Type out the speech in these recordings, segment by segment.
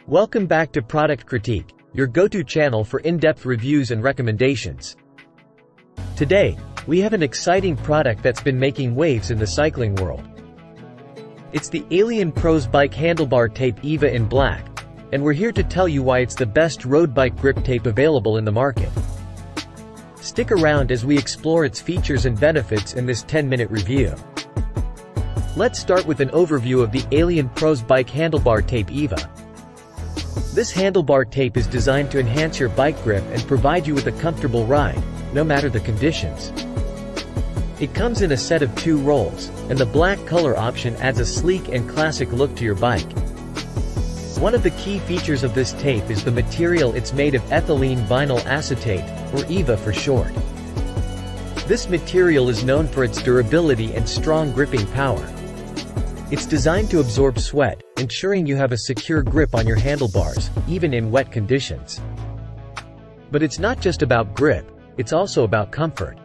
Welcome back to Product Critique, your go-to channel for in-depth reviews and recommendations. Today, we have an exciting product that's been making waves in the cycling world. It's the Alien Pros Bike Handlebar Tape EVA in black, and we're here to tell you why it's the best road bike grip tape available in the market. Stick around as we explore its features and benefits in this 10-minute review. Let's start with an overview of the Alien Pros Bike Handlebar Tape EVA. This handlebar tape is designed to enhance your bike grip and provide you with a comfortable ride, no matter the conditions. It comes in a set of 2 rolls, and the black color option adds a sleek and classic look to your bike. One of the key features of this tape is the material. It's made of ethylene vinyl acetate, or EVA for short. This material is known for its durability and strong gripping power. It's designed to absorb sweat, ensuring you have a secure grip on your handlebars, even in wet conditions. But it's not just about grip, it's also about comfort.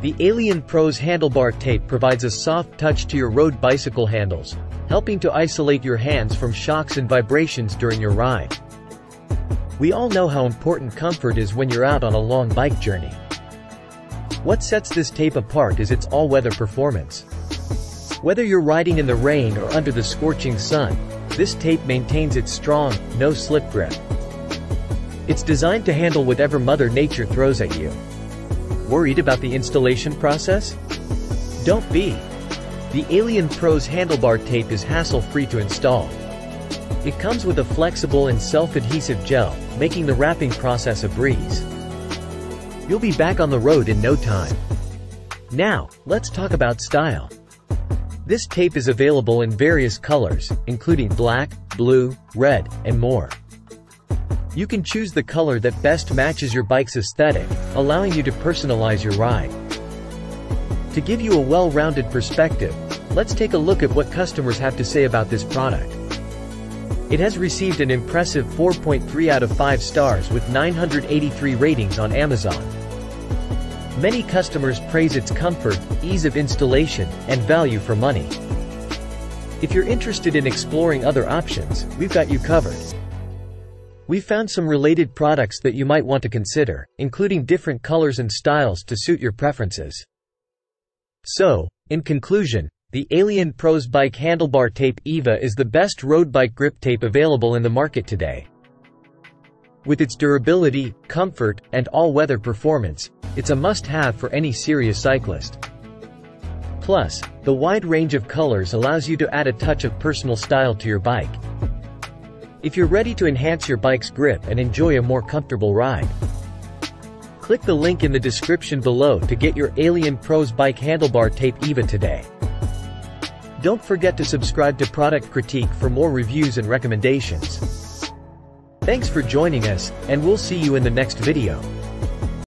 The Alien Pros Handlebar Tape provides a soft touch to your road bicycle handles, helping to isolate your hands from shocks and vibrations during your ride. We all know how important comfort is when you're out on a long bike journey. What sets this tape apart is its all-weather performance. Whether you're riding in the rain or under the scorching sun, this tape maintains its strong, no-slip grip. It's designed to handle whatever Mother Nature throws at you. Worried about the installation process? Don't be. The Alien Pros Handlebar Tape is hassle-free to install. It comes with a flexible and self-adhesive gel, making the wrapping process a breeze. You'll be back on the road in no time. Now, let's talk about style. This tape is available in various colors, including black, blue, red, and more. You can choose the color that best matches your bike's aesthetic, allowing you to personalize your ride. To give you a well-rounded perspective, let's take a look at what customers have to say about this product. It has received an impressive 4.3 out of 5 stars with 983 ratings on Amazon. Many customers praise its comfort, ease of installation, and value for money. If you're interested in exploring other options, we've got you covered. We've found some related products that you might want to consider, including different colors and styles to suit your preferences. So, in conclusion, the Alien Pros Bike Handlebar Tape EVA is the best road bike grip tape available in the market today. With its durability, comfort, and all-weather performance, it's a must-have for any serious cyclist. Plus, the wide range of colors allows you to add a touch of personal style to your bike. If you're ready to enhance your bike's grip and enjoy a more comfortable ride, click the link in the description below to get your Alien Pros Bike Handlebar Tape EVA today. Don't forget to subscribe to Product Critique for more reviews and recommendations. Thanks for joining us, and we'll see you in the next video.